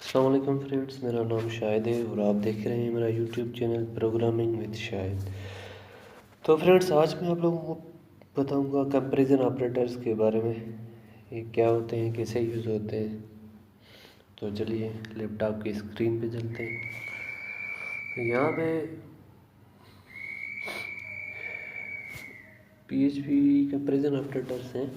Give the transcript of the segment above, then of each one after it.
अस्सलाम वालेकुम फ्रेंड्स, मेरा नाम शाहिद है और आप देख रहे हैं मेरा YouTube channel programming with Shahid. तो फ्रेंड्स, आज मैं आप लोगों को बताऊंगा कंपैरिजन ऑपरेटर्स के बारे में। ये क्या होते हैं, कैसे यूज़ होते हैं। तो चलिए लैपटॉप की स्क्रीन पे चलते हैं। यहाँ पे पीएचपी कंपैरिजन ऑपरेटर्स हैं।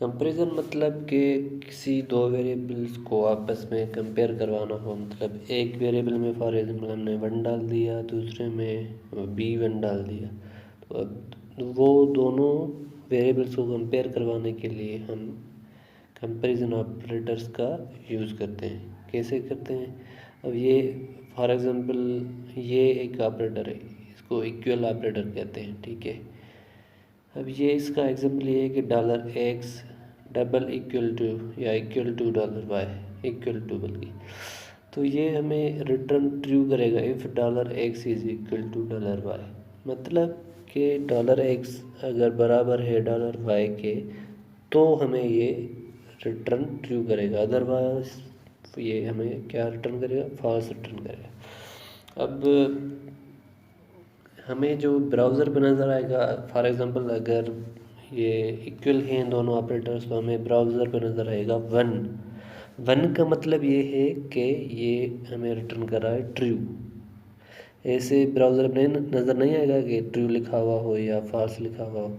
कंपैरिजन मतलब कि किसी दो वेरिएबल्स को आपस में कंपेयर करवाना हो। मतलब एक वेरिएबल में फॉर एग्जांपल हमने 1 डाल दिया, दूसरे में B1 डाल दिया। तो अब वो दोनों वेरिएबल्स को कंपेयर करवाने के लिए हम कंपैरिजन ऑपरेटर्स का यूज़ करते हैं। कैसे करते हैं? अब ये फॉर एग्जांपल ये एक ऑपरेटर है, इसको इक्वल ऑपरेटर कहते हैं, ठीक है। अब ये इसका एग्जांपल ये है कि $x डबल इक्वल टू या equal to $y equal to, बल्कि तो ये हमें रिटर्न ट्रू करेगा if $x is equal to $y। मतलब कि $x अगर बराबर है $y के तो हमें ये रिटर्न ट्रू करेगा, अदरवाइज ये हमें क्या रिटर्न करेगा, फॉल्स रिटर्न करेगा। अब हमें जो ब्राउज़र पर नज़र आएगा, फॉर एग्ज़ाम्पल अगर ये इक्वल हैं दोनों ऑपरेटर्स, तो हमें ब्राउज़र पर नज़र आएगा 1 का मतलब ये है कि ये हमें रिटर्न कर रहा है ट्रू। ऐसे ब्राउज़र में नज़र नहीं आएगा कि ट्रू लिखा हुआ हो या फॉल्स लिखा हुआ हो।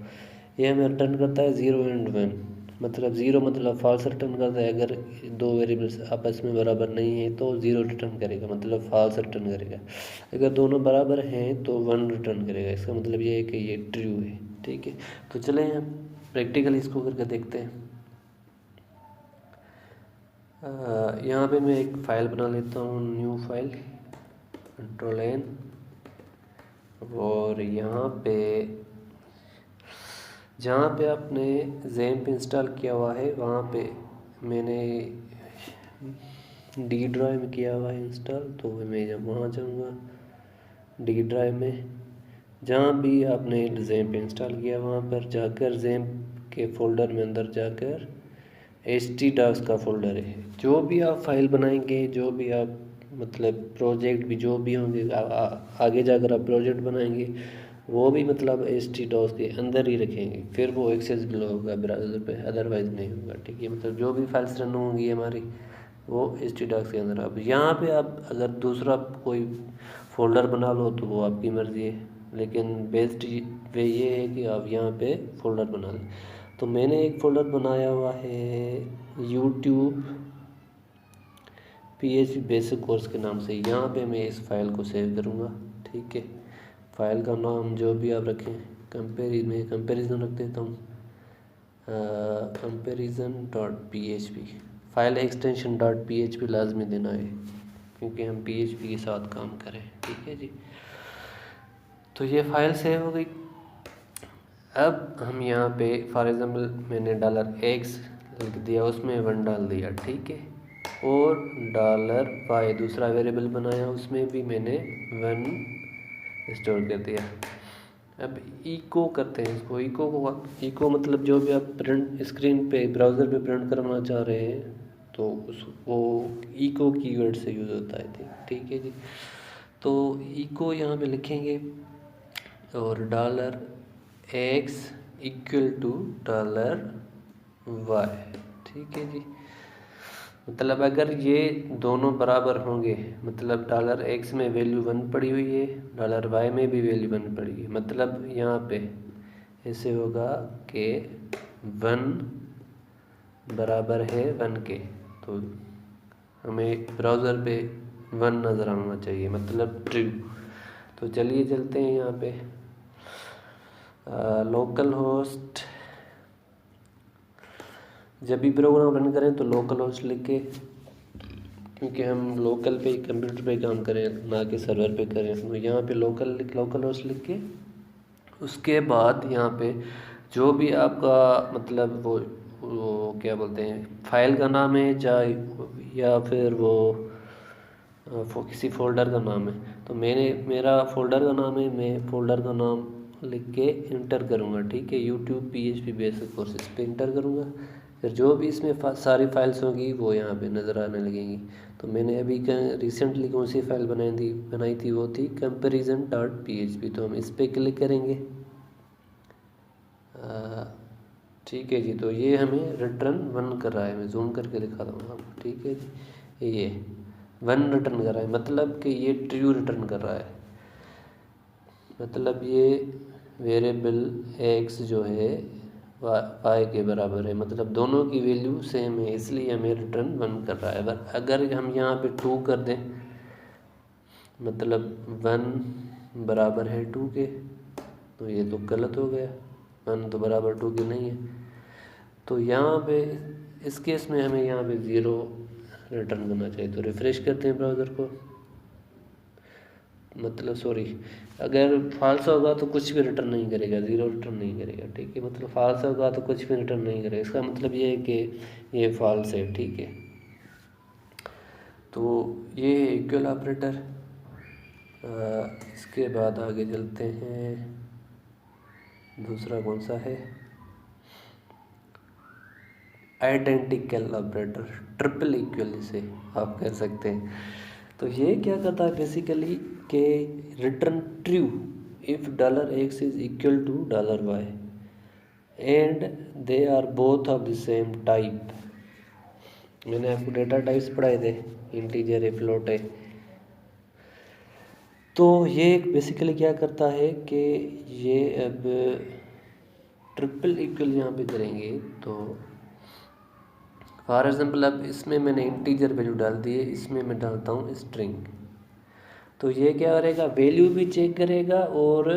ये हमें रिटर्न करता है 0 एंड 1, मतलब 0 मतलब फॉल्स रिटर्न करता है। अगर दो वेरिएबल्स आपस में बराबर नहीं है तो 0 रिटर्न करेगा, मतलब फॉल्स रिटर्न करेगा। अगर दोनों बराबर हैं तो 1 रिटर्न करेगा। इसका मतलब ये है कि ये ट्रू है, ठीक है। तो चलें हम प्रैक्टिकली इसको करके देखते हैं। यहाँ पे मैं एक फ़ाइल बना लेता हूँ, न्यू फाइल, Ctrl+N, और यहाँ पे जहाँ पे आपने ज़ैम्प इंस्टॉल किया हुआ है वहाँ पे मैंने डी ड्राइव में किया हुआ है इंस्टॉल, तो मैं जब वहाँ जाऊँगा डी ड्राइव में, जहाँ भी आपने ज़ैम्प इंस्टॉल किया वहाँ पर जाकर ज़ैम्प के फ़ोल्डर में अंदर जाकर htdocs का फ़ोल्डर है। जो भी आप फाइल बनाएंगे, जो भी आप मतलब प्रोजेक्ट भी जो भी होंगे आगे जाकर आप प्रोजेक्ट बनाएंगे, वो भी मतलब htdocs के अंदर ही रखेंगे, फिर वो एक्सेसिबल होगा ब्राउज़र पे, अदरवाइज़ नहीं होगा, ठीक है। मतलब जो भी फाइल्स रन होंगी हमारी वो htdocs के अंदर। अब यहाँ पे आप अगर दूसरा कोई फ़ोल्डर बना लो तो वो आपकी मर्ज़ी है, लेकिन बेस्ट वे ये है कि आप यहाँ पे फ़ोल्डर बना लें। तो मैंने एक फ़ोल्डर बनाया हुआ है यूट्यूब PHP बेसिक कोर्स के नाम से। यहाँ पे मैं इस फाइल को सेव करूँगा, ठीक है। फाइल का नाम जो भी आप रखें, मैं कंपेरिजन रख देता हूँ, comparison.php। फाइल एक्सटेंशन .php लाजमी देना है क्योंकि हम PHP के साथ काम करें, ठीक है जी। तो ये फाइल सेव हो गई। अब हम यहाँ पे फॉर एग्ज़ाम्पल मैंने $x लिख दिया, उसमें 1 डाल दिया, ठीक है। और $y दूसरा वेरिएबल बनाया, उसमें भी मैंने 1 स्टोर कर दिया। अब इको करते हैं इसको। इको मतलब जो भी आप प्रिंट स्क्रीन पे ब्राउज़र पे प्रिंट करना चाह रहे हैं तो वो इको कीवर्ड से यूज़ होता है, ठीक है जी। तो इको यहाँ पे लिखेंगे और $x इक्वल टू $y, ठीक है जी। मतलब अगर ये दोनों बराबर होंगे, मतलब $x में वैल्यू 1 पड़ी हुई है, $y में भी वैल्यू 1 पड़ी है, मतलब यहाँ पे ऐसे होगा कि 1 बराबर है 1 के, तो हमें ब्राउज़र पे 1 नज़र आना चाहिए, मतलब ट्रू। तो चलिए चलते हैं यहाँ पे लोकल होस्ट। जब भी प्रोग्राम रन करें तो लोकल होस्ट लिख के, क्योंकि हम लोकल पे कंप्यूटर पे काम करें ना कि सर्वर पे करें, तो यहाँ पे लोकल होस्ट लिख के उसके बाद यहाँ पे जो भी आपका मतलब वो क्या बोलते हैं फाइल का नाम है, चाहे या फिर वो किसी फ़ोल्डर का नाम है, तो मेरा फ़ोल्डर का नाम है, मैं फ़ोल्डर का नाम लिख के इंटर करूँगा, ठीक है। यूट्यूब PHP बेसिक कोर्सेज पे इंटर करूँगा। फिर जो भी इसमें सारी फाइल्स होंगी वो यहाँ पे नज़र आने लगेंगी। तो मैंने अभी रिसेंटली कौन सी फाइल बनाई थी वो थी comparison.php। तो हम इस पर क्लिक करेंगे। ठीक है जी। तो ये हमें रिटर्न 1 कर रहा है, मैं जूम करके दिखा दूँगा आपको। ठीक है जी, ये 1 रिटर्न कर रहा है, मतलब कि ये ट्रू रिटर्न कर रहा है। मतलब ये वेरिएबल x जो है y के बराबर है, मतलब दोनों की वैल्यू सेम है, इसलिए हमें रिटर्न 1 कर रहा है। अगर हम यहाँ पे 2 कर दें, मतलब 1 बराबर है 2 के, तो ये तो गलत हो गया, 1 तो बराबर 2 के नहीं है। तो यहाँ पे इस केस में हमें यहाँ पे 0 रिटर्न करना चाहिए। तो रिफ़्रेश करते हैं ब्राउज़र को, मतलब सॉरी, अगर फाल्स होगा तो कुछ भी रिटर्न नहीं करेगा, 0 रिटर्न नहीं करेगा। ठीक है, मतलब फाल्स होगा तो कुछ भी रिटर्न नहीं करेगा, इसका मतलब ये है कि ये फाल्स है। ठीक है, तो ये है इक्वल ऑपरेटर। इसके बाद आगे चलते हैं, दूसरा कौन सा है, आइडेंटिकल ऑपरेटर, ट्रिपल इक्वल इसे आप कह सकते हैं। तो ये क्या करता है बेसिकली कि return true if $x is equal to $y and they are both of the same type. मैंने आपको डेटा टाइप्स पढ़ाए थे, इंटीजर है, फ्लोट है। तो ये बेसिकली क्या करता है कि ये अब ट्रिपल इक्वल यहाँ पे करेंगे। तो फॉर एग्जांपल अब इसमें मैंने इंटीजर वैल्यू डाल दी है, इसमें मैं डालता हूँ स्ट्रिंग। तो ये क्या करेगा, वैल्यू भी चेक करेगा और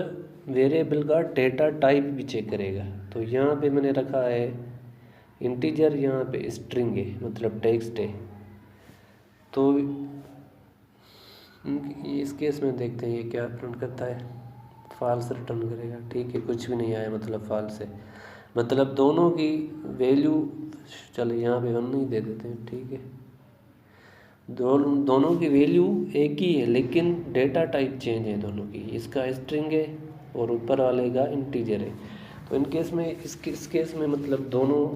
वेरिएबल का डेटा टाइप भी चेक करेगा। तो यहाँ पे मैंने रखा है इंटीजर, यहाँ पे स्ट्रिंग है, मतलब टेक्स्ट है। तो इस केस में देखते हैं ये क्या प्रिंट करता है, फॉल्स रिटर्न करेगा। ठीक है, कुछ भी नहीं आया, मतलब फॉल्स है, मतलब दोनों की वैल्यू, चलो यहाँ पे 1 नहीं दे देते हैं। ठीक है, दोनों की वैल्यू एक ही है, लेकिन डेटा टाइप चेंज है दोनों की, इसका स्ट्रिंग है और ऊपर वाले का इंटीजर है। तो इन केस में इस केस में मतलब दोनों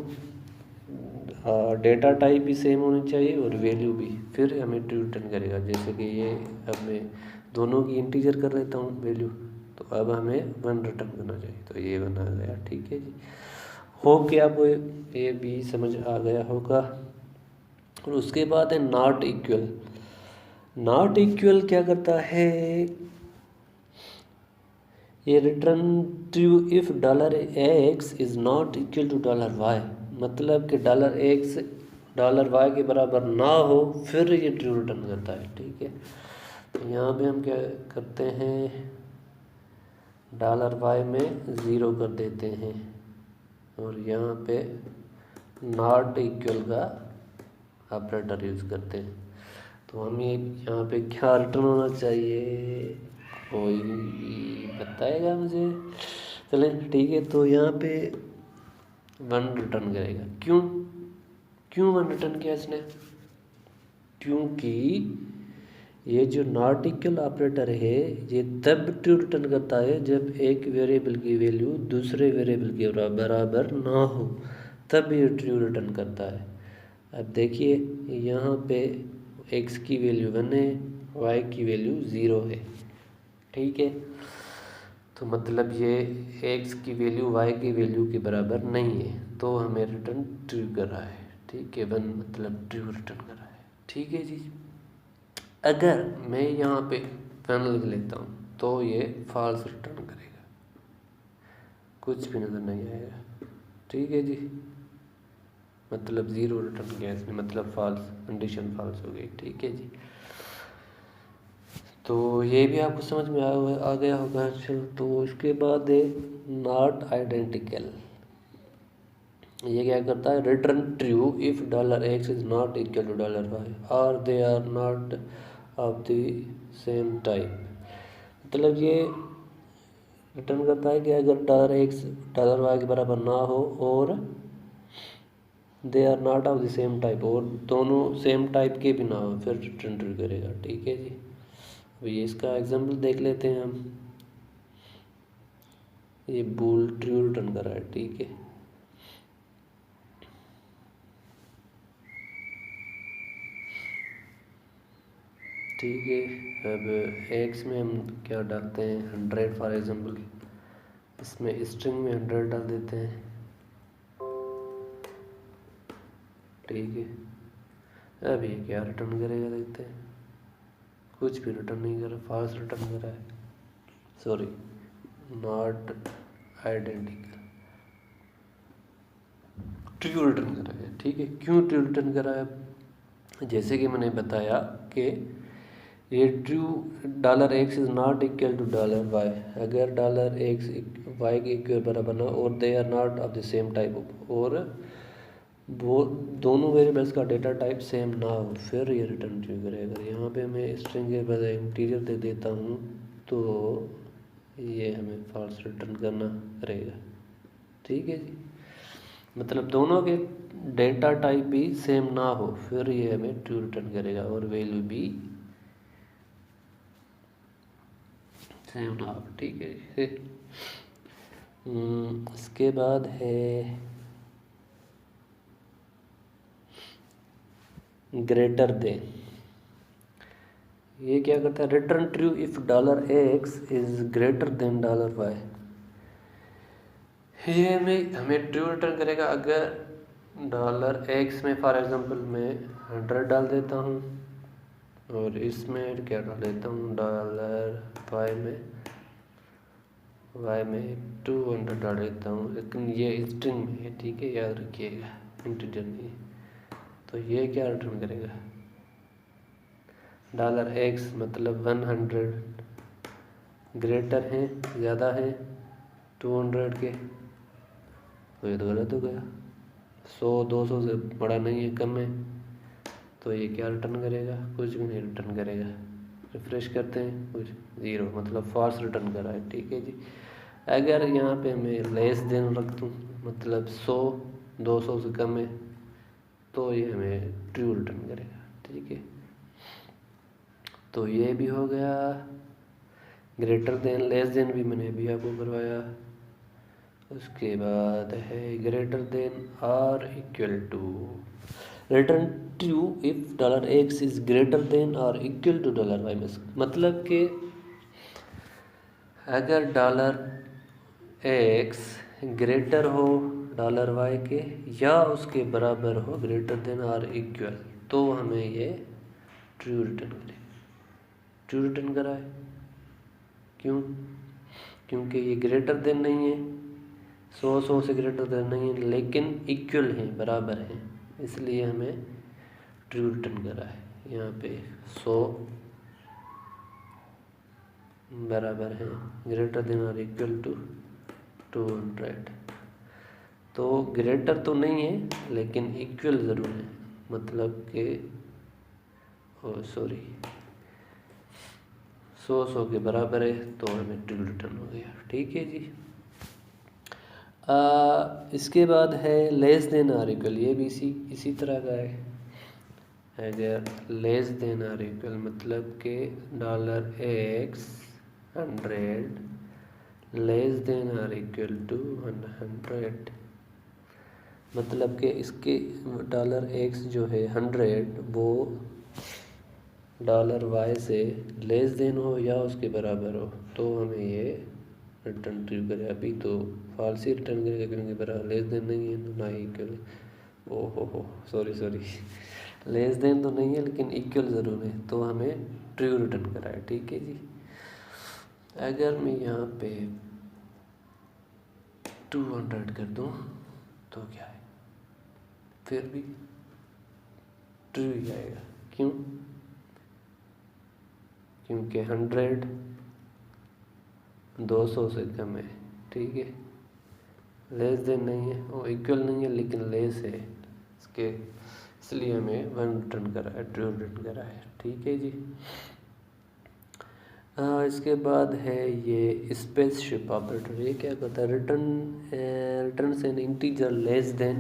डेटा टाइप भी सेम होनी चाहिए और वैल्यू भी, फिर हमें ट्रू रिटर्न करेगा। जैसे कि ये अब मैं दोनों की इंटीजर कर लेता हूँ वैल्यू, तो अब हमें 1 रिटर्न करना चाहिए। तो ये 1 आ गया। ठीक है जी, होप कि आपको ये भी समझ आ गया होगा। और उसके बाद है नॉट इक्वल। नॉट इक्वल क्या करता है, ये return true if $x is not equal to $y, मतलब कि $x $y के बराबर ना हो, फिर ये ट्रू रिटर्न करता है। ठीक है, तो यहाँ पे हम क्या करते हैं, $y में 0 कर देते हैं और यहाँ पे नॉट इक्वल का ऑपरेटर यूज़ करते हैं। तो हमें यहाँ पे क्या रिटर्न होना चाहिए, कोई बताएगा मुझे? चलें ठीक है, तो यहाँ पे 1 रिटर्न करेगा। क्यों 1 रिटर्न किया इसने? क्योंकि ये जो नॉट इक्वल ऑपरेटर है ये तब ट्रू रिटर्न करता है जब एक वेरिएबल की वैल्यू दूसरे वेरिएबल के बराबर ना हो, तब ये ट्रू रिटर्न करता है। अब देखिए यहाँ पे x की वैल्यू 1 है, y की वैल्यू 0 है। ठीक है, तो मतलब ये x की वैल्यू y की वैल्यू के बराबर नहीं है, तो हमें रिटर्न ट्रू कर रहा है। ठीक है, 1 मतलब ट्रू रिटर्न कर रहा है। ठीक है जी, अगर मैं यहाँ पे पेन लिख लेता हूँ तो ये फॉल्स रिटर्न करेगा, कुछ भी नज़र नहीं आएगा। ठीक है जी, मतलब 0 रिटर्न किया इसने, मतलब फॉल्स, कंडीशन फॉल्स हो गई। ठीक है जी, तो ये भी आपको समझ में आ गया होगा। चलो, तो इसके बाद है नॉट आइडेंटिकल। ये क्या करता है, return true if $x is not equal to $y और they are not of the same type. मतलब ये रिटर्न करता है कि अगर $x $y के बराबर ना हो और they are not of the same type, और दोनों सेम टाइप के भी ना हो, फिर रिटर्न ट्रू करेगा। ठीक है जी, ये इसका एग्जांपल देख लेते हैं हम। ये बूल ट्रू रिटर्न कर रहा है। ठीक है, ठीक है। अब एक्स में हम क्या डालते हैं, 100 फॉर एग्जाम्पल, इसमें स्ट्रिंग में 100 डाल देते हैं। ठीक है, अब ये क्या रिटर्न करेगा देखते हैं। कुछ भी रिटर्न नहीं कर रहा, फॉल्स रिटर्न कर रहा है, sorry not identical, true return कर रहा है। ठीक है, क्यों ट्रू रिटर्न कर रहा है, जैसे कि मैंने बताया कि ये true $x is not equal to $y, अगर $x y के इक्वल बराबर ना और they are not of the same type, और वो दोनों वेरिएबल्स का डेटा टाइप सेम ना हो, फिर ये रिटर्न ट्रू करेगा। यहाँ पे मैं स्ट्रिंग के बजाय इंटीजर दे देता हूँ तो ये हमें फॉल्स रिटर्न करना रहेगा। ठीक है जी, मतलब दोनों के डेटा टाइप भी सेम ना हो, फिर ये हमें ट्रू रिटर्न करेगा, और वैल्यू भी सेम ना हो। ठीक है, इसके बाद है ग्रेटर देन। ये क्या करता है, return true if $x is greater than $y। ये हमें ट्रू रिटर्न करेगा अगर $x में फॉर एग्जांपल मैं 100 डाल देता हूँ, और इसमें क्या डाल देता हूँ, y में 200 डाल देता हूँ, लेकिन ये स्ट्रिंग में है। ठीक है, याद रखिएगा, इंटीजर नहीं। तो ये क्या रिटर्न करेगा, $x मतलब 100 ग्रेटर है, ज़्यादा है 200 के, तो ये तो गलत हो गया। 100-200 से बड़ा नहीं है, कम है, तो ये क्या रिटर्न करेगा, कुछ भी नहीं रिटर्न करेगा। रिफ्रेश करते हैं, कुछ 0, मतलब फॉल्स रिटर्न कर रहा है। ठीक है जी, अगर यहाँ पे मैं लेस देन रख दूँ, मतलब 100-200 से कम है, तो ये हमें ट्रू रिटर्न करेगा। ठीक है, तो ये भी हो गया। ग्रेटर देन लेस देन भी मैंने अभी आपको करवाया। उसके बाद है ग्रेटर देन और equal to. Return true if $x is greater than और इक्वल टू $y, मतलब कि अगर $x ग्रेटर हो $y के या उसके बराबर हो, ग्रेटर देन और इक्वल, तो हमें ये ट्रू रिटर्न करेगा। ट्रू रिटर्न करा है, क्यों, क्योंकि ये ग्रेटर देन नहीं है, 100 से ग्रेटर देन नहीं है, लेकिन इक्वल है, बराबर है, इसलिए हमें ट्रू रिटर्न करा है। यहाँ पे 100 बराबर है, ग्रेटर देन और इक्वल टू 200, तो ग्रेटर तो नहीं है लेकिन इक्वल ज़रूर है, मतलब कि सॉरी 100 के बराबर है, तो हमें ट्रू रिटर्न हो गया। ठीक है जी, इसके बाद है लेस देन और इक्वल। ये भी इसी तरह का है। अगर लेस देन और इक्वल मतलब कि $x 100 लेस देन और इक्वल टू 100, मतलब कि इसके $x जो है 100 वो $y से लेस देन हो या उसके बराबर हो, तो हमें ये रिटर्न ट्रू करे। अभी तो फॉल्स ही रिटर्न करेगा, क्योंकि बराबर लेस देन नहीं है, ना ही इक्वल। ओहो सॉरी लेस देन तो नहीं है लेकिन इक्वल ज़रूर है, तो हमें ट्रू रिटर्न करा है। ठीक है जी, अगर मैं यहाँ पे 200 कर दूँ तो क्या है, फिर भी ट्रू ही आएगा। क्यों, क्योंकि 100 200 से कम है। ठीक है, लेस देन नहीं है और इक्वल नहीं है, लेकिन लेस है इसके, इसलिए हमें 1 रिटर्न करा है, ट्रू रिटर्न करा है। ठीक है जी, इसके बाद है ये स्पेसशिप ऑपरेटर। ये क्या करता है, रिटर्न से एन इंटीजर लेस देन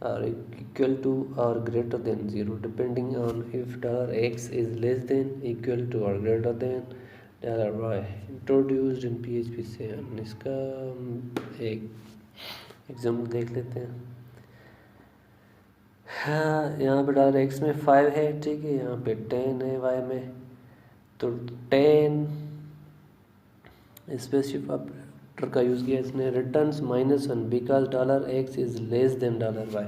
और इक्वल टू और greater than 0 depending on if $x is less than, equal to और greater than $y, introduced in PHP से। इसका एक एग्जाम्पल देख लेते हैं। हाँ, यहाँ पे $x में 5 है, ठीक है, यहाँ पे 10 है y में, तो 10 स्पेसिफिक ऑपरेटर का यूज़ किया इसने, returns -1 because $x is less than $y।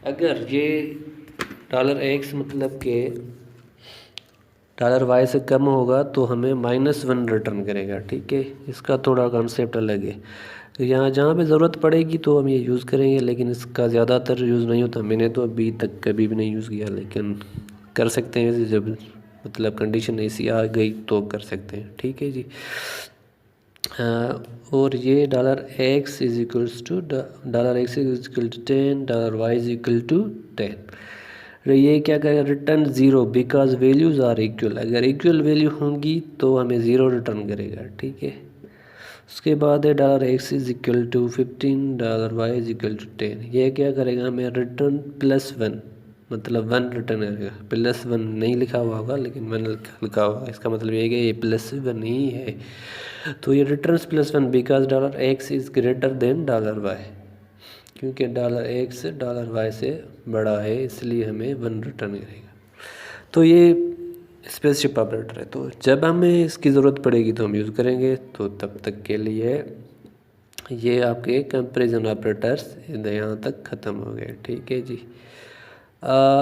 अगर ये $x मतलब के $y से कम होगा तो हमें -1 रिटर्न करेगा, ठीक है। इसका थोड़ा कॉन्सेप्ट अलग है। तो यहाँ जहाँ पे ज़रूरत पड़ेगी तो हम ये यूज़ करेंगे, लेकिन इसका ज़्यादातर यूज़ नहीं होता। मैंने तो अभी तक कभी भी नहीं यूज़ किया, लेकिन कर सकते हैं जब मतलब कंडीशन ऐसी आ गई तो कर सकते हैं, ठीक है जी। और ये $x is equals to $x is equal to 10, $y is equal to 10। ये क्या करेगा, return 0 because values are equal. अगर इक्वल वैल्यू होंगी तो हमें 0 रिटर्न करेगा, ठीक है। उसके बाद है $x is equal to 15, $y is equal to 10। ये क्या करेगा, हमें रिटर्न +1 मतलब 1 रिटर्न करेगा। +1 नहीं लिखा हुआ होगा लेकिन 1 लिखा हुआ, इसका मतलब ये है कि ये +1 ही है। तो ये returns +1 because $x is greater than $y, क्योंकि $x $y से बड़ा है, इसलिए हमें 1 रिटर्न करेगा। तो ये स्पेसिफिक ऑपरेटर है। तो जब हमें इसकी ज़रूरत पड़ेगी तो हम यूज़ करेंगे। तो तब तक के लिए ये आपके कंपैरिजन ऑपरेटर्स यहाँ तक ख़त्म हो गए, ठीक है जी।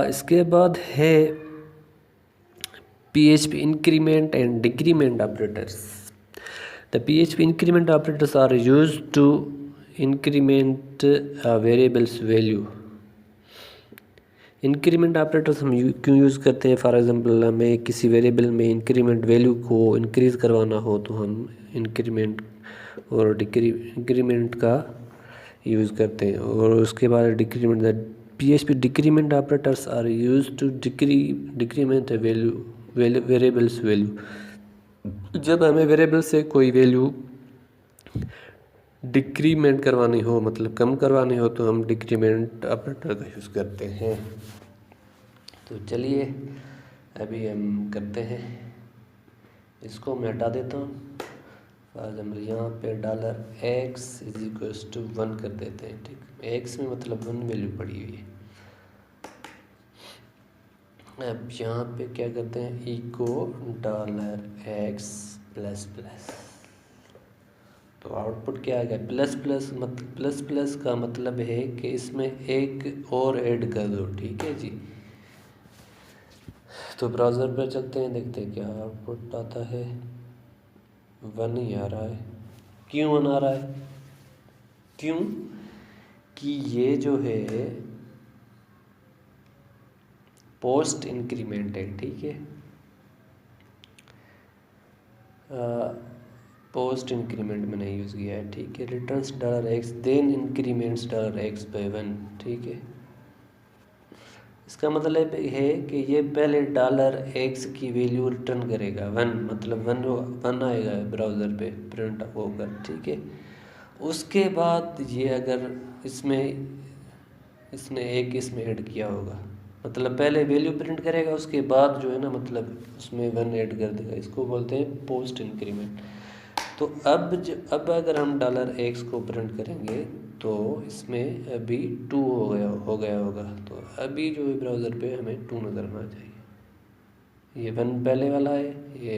इसके बाद है PHP increment and decrement operators. The PHP increment operators are used to increment a variable's value. Increment operators हम क्यों यूज़ करते हैं? फॉर एग्जांपल हमें किसी वेरिएबल में इंक्रीमेंट वैल्यू को इंक्रीज़ करवाना हो तो हम इंक्रीमेंट और इंक्रीमेंट का यूज़ करते हैं। और उसके बाद decrement, PHP decrement operators are use to decrement variables value. जब हमें वेरिएबल से कोई वैल्यू डिक्रीमेंट करवानी हो, मतलब कम करवानी हो, तो हम डिक्रीमेंट ऑपरेटर का यूज़ करते हैं। तो चलिए अभी हम करते हैं, इसको मैं हटा देता हूँ। फॉर एग्जाम्पल यहाँ पे $x इज इक्वल्स टू 1 कर देते हैं, ठीक। x में मतलब 1 वैल्यू पड़ी हुई है। अब यहाँ पे क्या करते हैं, इको $x ++। तो आउटपुट क्या आ गया, ++ का मतलब है कि इसमें एक और ऐड कर दो, ठीक है जी। तो ब्राउज़र पर चलते हैं, देखते हैं क्या आउटपुट आता है। 1 ही आ रहा है। क्यों 1 आ रहा है? क्यों कि ये जो है पोस्ट इंक्रीमेंट है, ठीक है। पोस्ट इंक्रीमेंट मैंने यूज़ किया है, ठीक है। Returns $x then increments $x by 1, ठीक है। इसका मतलब है कि ये पहले $x की वैल्यू रिटर्न करेगा 1, मतलब 1 आएगा ब्राउज़र पे प्रिंट होकर, ठीक है। उसके बाद ये अगर इसने एक इसमें ऐड किया होगा, मतलब पहले वैल्यू प्रिंट करेगा, उसके बाद जो है ना मतलब उसमें 1 ऐड कर देगा। इसको बोलते हैं पोस्ट इंक्रीमेंट। तो अब अगर हम $x को प्रिंट करेंगे तो इसमें अभी 2 हो गया होगा। तो अभी जो है ब्राउज़र पे हमें 2 नज़र आना चाहिए। ये 1 पहले वाला है, ये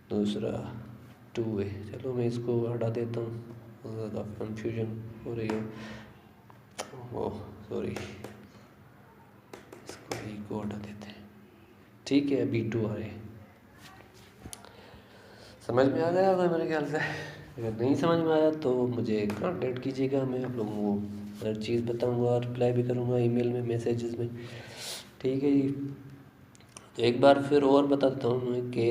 दूसरा 2 है। चलो मैं इसको हटा देता हूँ, ज़्यादा कन्फ्यूजन हो रही है। ओह सॉरी, इसको हटा देते हैं, ठीक है। अभी 2 आ रहे हैं। समझ में आ गया होगा मेरे ख्याल से। अगर नहीं समझ में आया तो मुझे कांटेक्ट कीजिएगा, मैं आप लोगों को हर चीज़ बताऊंगा और रिप्लाई भी करूंगा ईमेल में, मैसेजेस में, ठीक है जी। तो एक बार फिर और बता देता हूँ मैं कि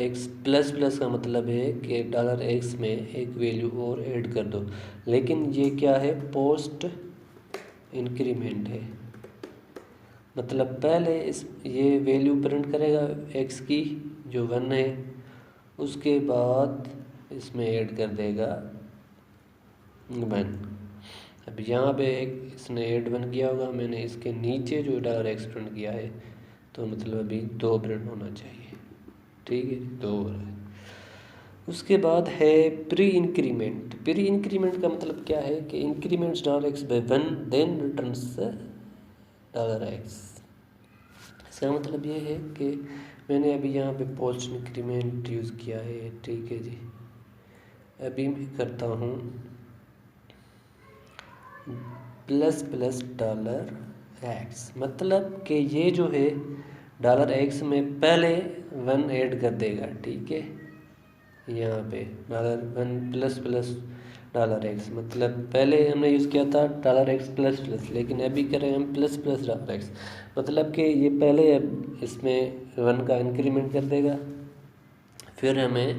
$x का मतलब है कि $x में एक वैल्यू और ऐड कर दो, लेकिन ये क्या है, पोस्ट इंक्रीमेंट है। मतलब पहले ये वैल्यू प्रिंट करेगा x की जो 1 है, उसके बाद इसमें ऐड कर देगा 1। अब यहाँ पे इसने ऐड 1 किया होगा, मैंने इसके नीचे जो $x प्रिंट किया है, तो मतलब अभी 2 प्रिंट होना चाहिए, ठीक है, 2 हो रहा है। उसके बाद है प्री इंक्रीमेंट का मतलब क्या है कि $x by 1 then returns $x। इसका मतलब ये है कि मैंने अभी यहाँ पे पोस्ट इंक्रीमेंट यूज़ किया है, ठीक है जी। अभी मैं करता हूँ $+, मतलब कि ये जो है $x में पहले 1 ऐड कर देगा, ठीक है। यहाँ पे $1 $x, मतलब पहले हमने यूज़ किया था $x++, लेकिन अभी करें हम $++, मतलब कि ये पहले इसमें 1 का इंक्रीमेंट कर देगा, फिर हमें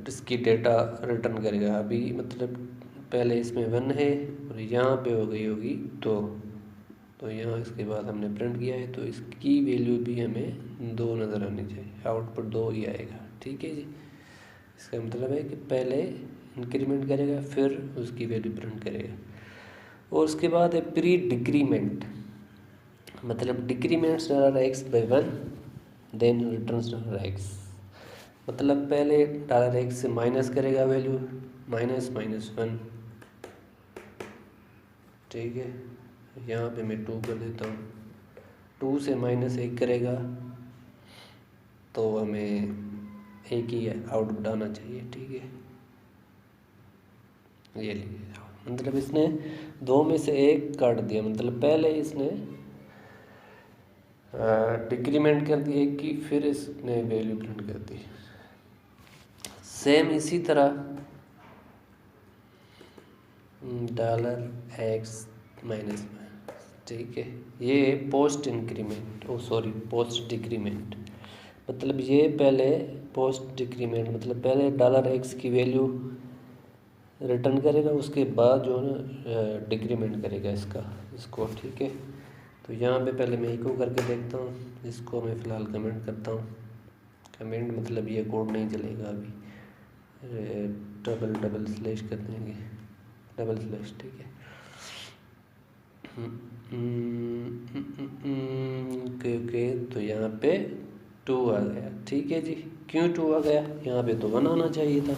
इसकी डेटा रिटर्न करेगा। अभी मतलब पहले इसमें 1 है और यहाँ पे हो गई होगी 2, तो यहाँ इसके बाद हमने प्रिंट किया है तो इसकी वैल्यू भी हमें 2 नज़र आनी चाहिए, आउटपुट 2 ही आएगा, ठीक है जी। इसका मतलब है कि पहले इंक्रीमेंट करेगा फिर उसकी वैल्यू प्रिंट करेगा। और उसके बाद है प्री डिक्रीमेंट, मतलब डिक्रीमेंट्स $x/1 देन रिटर्न्स $x, मतलब पहले $x से माइनस करेगा वैल्यू, -1, ठीक है। यहाँ पे मैं 2 कर देता हूँ, 2 से -1 करेगा तो हमें एक ही आउटपुट आना चाहिए, ठीक है। ये लीजिए, मतलब इसने 2 में से 1 काट दिया, मतलब पहले इसने डिक्रीमेंट कर दी 1 की, फिर इसने वैल्यू प्रिंट कर दी। सेम इसी तरह $x-, ठीक है। ये पोस्ट इंक्रीमेंट, पोस्ट डिक्रीमेंट, मतलब ये पहले पोस्ट डिक्रीमेंट, मतलब पहले $x की वैल्यू रिटर्न करेगा, उसके बाद जो है ना डिक्रीमेंट करेगा इसको, ठीक है। तो यहाँ पे पहले मैं इको करके देखता हूँ, इसको मैं फ़िलहाल कमेंट करता हूँ। कमेंट मतलब ये कोड नहीं चलेगा अभी, डबल स्लैश कर देंगे, $, ठीक है। ओके, तो यहाँ पे 2 आ गया, ठीक है जी। क्यों 2 आ गया? यहाँ पे तो 1 आना चाहिए था,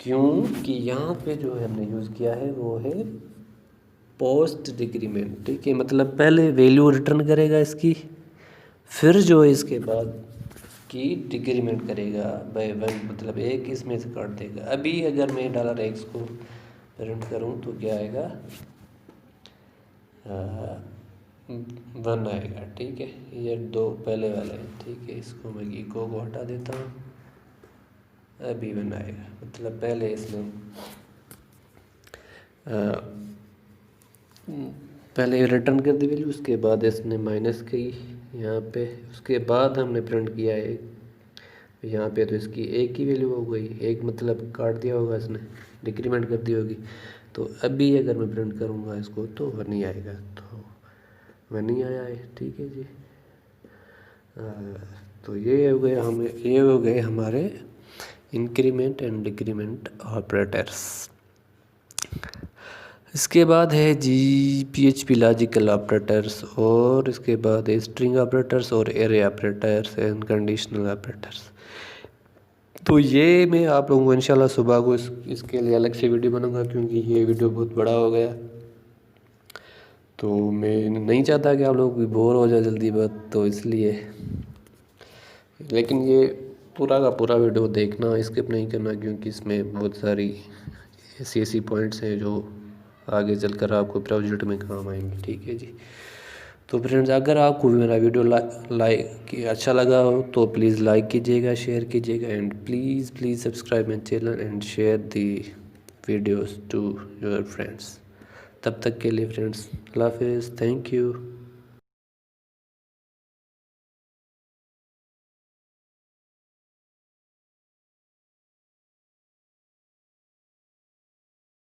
क्योंकि यहाँ पे जो है हमने यूज़ किया है वो है पोस्ट डिक्रीमेंट, ठीक है। मतलब पहले वैल्यू रिटर्न करेगा इसकी, फिर जो है इसके बाद की डिक्रीमेंट करेगा बाय 1, मतलब 1 इसमें से काट देगा। अभी अगर मैं $x को प्रिंट करूँ तो क्या आएगा, 1 आएगा, ठीक है। ये 2 पहले वाले हैं, ठीक है। इसको मैं इको को हटा देता हूँ, अभी 1 आएगा, मतलब पहले इसने पहले रिटर्न कर दी वैल्यू, उसके बाद इसने माइनस की यहाँ पे, उसके बाद हमने प्रिंट किया है यहाँ पे, तो इसकी 1 की वैल्यू हो गई, 1 मतलब काट दिया होगा इसने, डिक्रीमेंट कर दी होगी। तो अभी अगर मैं प्रिंट करूँगा इसको तो 1 ही आएगा, तो 1 ही आया है, ठीक है जी। तो ये हो गए हमारे इंक्रीमेंट एंड डिक्रीमेंट ऑपरेटर्स। इसके बाद है PHP लॉजिकल ऑपरेटर्स, और इसके बाद है स्ट्रिंग ऑपरेटर्स और array operators and conditional operators. तो ये मैं आप लोगों को इंशाल्लाह सुबह को इसके लिए अलग से वीडियो बनाऊंगा, क्योंकि ये वीडियो बहुत बड़ा हो गया, तो मैं नहीं चाहता कि आप लोग भी बोर हो जाए जल्दी बात, तो इसलिए। लेकिन ये पूरा का पूरा वीडियो देखना, स्किप नहीं करना, क्योंकि इसमें बहुत सारी ऐसी पॉइंट्स हैं जो आगे चलकर आपको प्रोजेक्ट में काम आएंगे, ठीक है जी। तो फ्रेंड्स, अगर आपको मेरा वीडियो लाइक अच्छा लगा हो तो प्लीज़ लाइक कीजिएगा, शेयर कीजिएगा, and please subscribe my channel and share the videos to your friends. तब तक के लिए फ्रेंड्स, अल्लाह हाफिज़, थैंक यू।